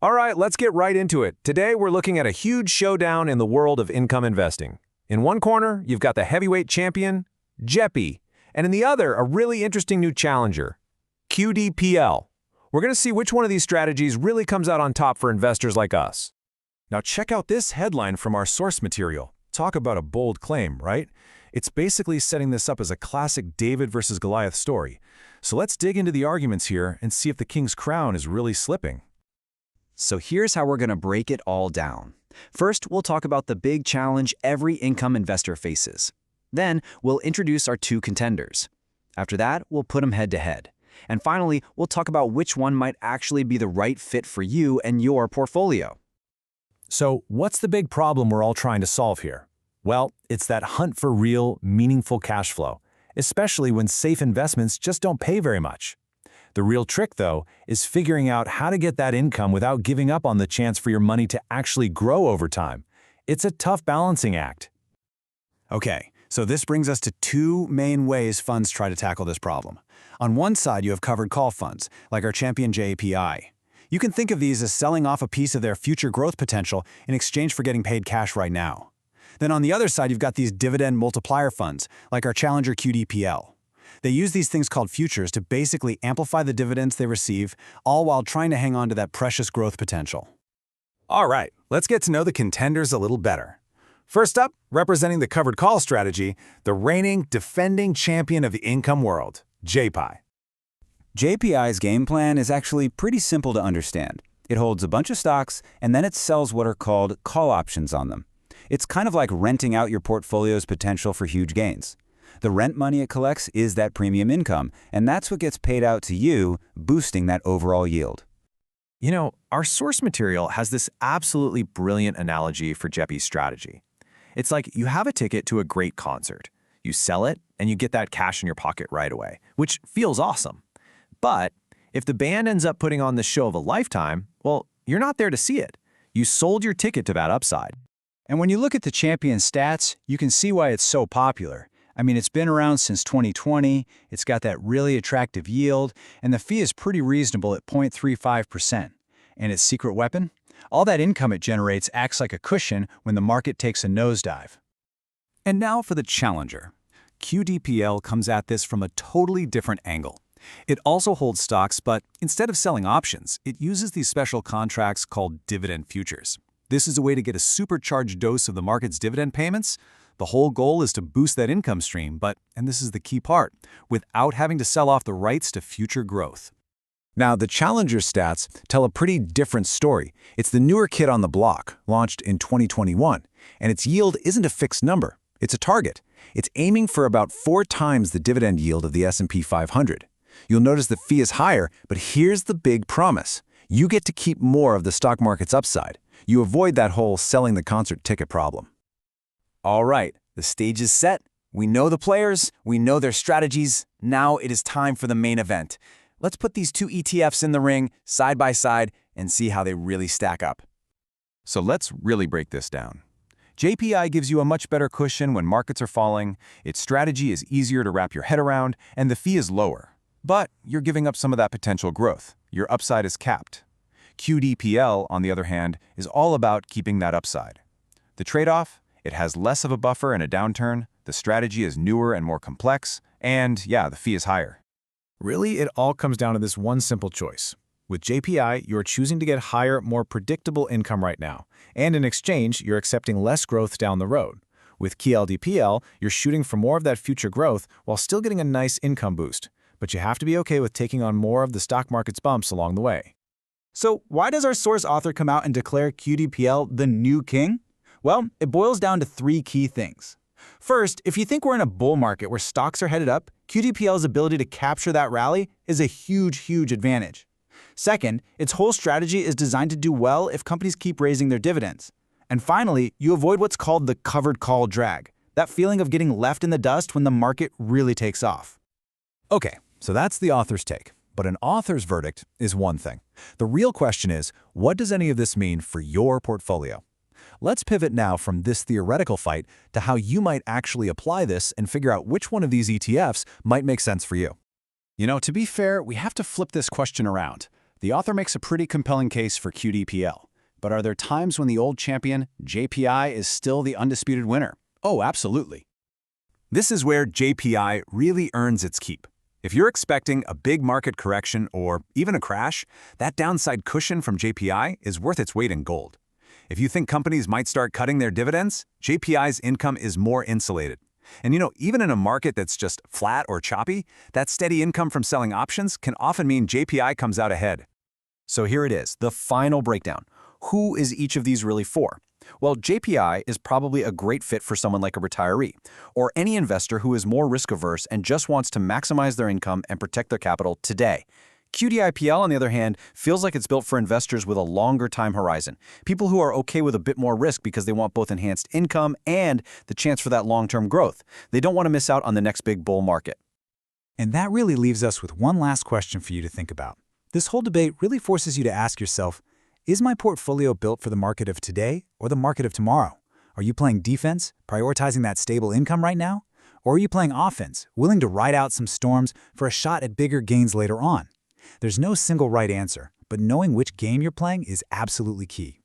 All right, let's get right into it. Today, we're looking at a huge showdown in the world of income investing. In one corner, you've got the heavyweight champion, JEPI, and in the other, a really interesting new challenger, QDPL. We're going to see which one of these strategies really comes out on top for investors like us. Now check out this headline from our source material. Talk about a bold claim, right? It's basically setting this up as a classic David versus Goliath story. So let's dig into the arguments here and see if the king's crown is really slipping. So here's how we're going to break it all down. First, we'll talk about the big challenge every income investor faces. Then, we'll introduce our two contenders. After that, we'll put them head to head. And finally, we'll talk about which one might actually be the right fit for you and your portfolio. So what's the big problem we're all trying to solve here? Well, it's that hunt for real, meaningful cash flow, especially when safe investments just don't pay very much. The real trick, though, is figuring out how to get that income without giving up on the chance for your money to actually grow over time. It's a tough balancing act. Okay, so this brings us to two main ways funds try to tackle this problem. On one side, you have covered call funds, like our champion JEPI. You can think of these as selling off a piece of their future growth potential in exchange for getting paid cash right now. Then on the other side, you've got these dividend-multiplier funds, like our challenger QDPL. They use these things called futures to basically amplify the dividends they receive, all while trying to hang on to that precious growth potential. All right, let's get to know the contenders a little better. First up, representing the covered call strategy, the reigning, defending champion of the income world, JEPI. JEPI's game plan is actually pretty simple to understand. It holds a bunch of stocks, and then it sells what are called call options on them. It's kind of like renting out your portfolio's potential for huge gains. The rent money it collects is that premium income, and that's what gets paid out to you, boosting that overall yield. You know, our source material has this absolutely brilliant analogy for JEPI's strategy. It's like you have a ticket to a great concert. You sell it, and you get that cash in your pocket right away, which feels awesome. But if the band ends up putting on the show of a lifetime, well, you're not there to see it. You sold your ticket to that upside. And when you look at the champion stats, you can see why it's so popular. I mean, it's been around since 2020, it's got that really attractive yield, and the fee is pretty reasonable at 0.35%. And its secret weapon? All that income it generates acts like a cushion when the market takes a nosedive. And now for the challenger. QDPL comes at this from a totally different angle. It also holds stocks, but instead of selling options, it uses these special contracts called dividend futures. This is a way to get a supercharged dose of the market's dividend payments. The whole goal is to boost that income stream, but, and this is the key part, without having to sell off the rights to future growth. Now, the challenger stats tell a pretty different story. It's the newer kid on the block, launched in 2021, and its yield isn't a fixed number. It's a target. It's aiming for about 4 times the dividend yield of the S&P 500. You'll notice the fee is higher, but here's the big promise. You get to keep more of the stock market's upside. You avoid that whole selling the concert ticket problem. All right, the stage is set. We know the players, we know their strategies. Now it is time for the main event. Let's put these two ETFs in the ring, side by side, and see how they really stack up. So let's really break this down. JEPI gives you a much better cushion when markets are falling, its strategy is easier to wrap your head around, and the fee is lower. But you're giving up some of that potential growth. Your upside is capped. QDPL, on the other hand, is all about keeping that upside. The trade-off? It has less of a buffer in a downturn, the strategy is newer and more complex, and yeah, the fee is higher. Really, it all comes down to this one simple choice. With JEPI, you're choosing to get higher, more predictable income right now, and in exchange, you're accepting less growth down the road. With QDPL, you're shooting for more of that future growth while still getting a nice income boost, but you have to be okay with taking on more of the stock market's bumps along the way. So why does our source author come out and declare QDPL the new king? Well, it boils down to 3 key things. First, if you think we're in a bull market where stocks are headed up, QDPL's ability to capture that rally is a huge advantage. Second, its whole strategy is designed to do well if companies keep raising their dividends. And finally, you avoid what's called the covered call drag, that feeling of getting left in the dust when the market really takes off. Okay, so that's the author's take. But an author's verdict is one thing. The real question is, what does any of this mean for your portfolio? Let's pivot now from this theoretical fight to how you might actually apply this and figure out which one of these ETFs might make sense for you. You know, to be fair, we have to flip this question around. The author makes a pretty compelling case for QDPL. But are there times when the old champion, JPI, is still the undisputed winner? Oh, absolutely. This is where JPI really earns its keep. If you're expecting a big market correction or even a crash, that downside cushion from JPI is worth its weight in gold. If you think companies might start cutting their dividends, JPI's income is more insulated. And even in a market that's just flat or choppy, that steady income from selling options can often mean JPI comes out ahead. So here it is, the final breakdown. Who is each of these really for? Well, JPI is probably a great fit for someone like a retiree, or any investor who is more risk-averse and just wants to maximize their income and protect their capital today. QDIPL, on the other hand, feels like it's built for investors with a longer time horizon, people who are okay with a bit more risk because they want both enhanced income and the chance for that long-term growth. They don't want to miss out on the next big bull market. And that really leaves us with one last question for you to think about. This whole debate really forces you to ask yourself, is my portfolio built for the market of today or the market of tomorrow? Are you playing defense, prioritizing that stable income right now? Or are you playing offense, willing to ride out some storms for a shot at bigger gains later on? There's no single right answer, but knowing which game you're playing is absolutely key.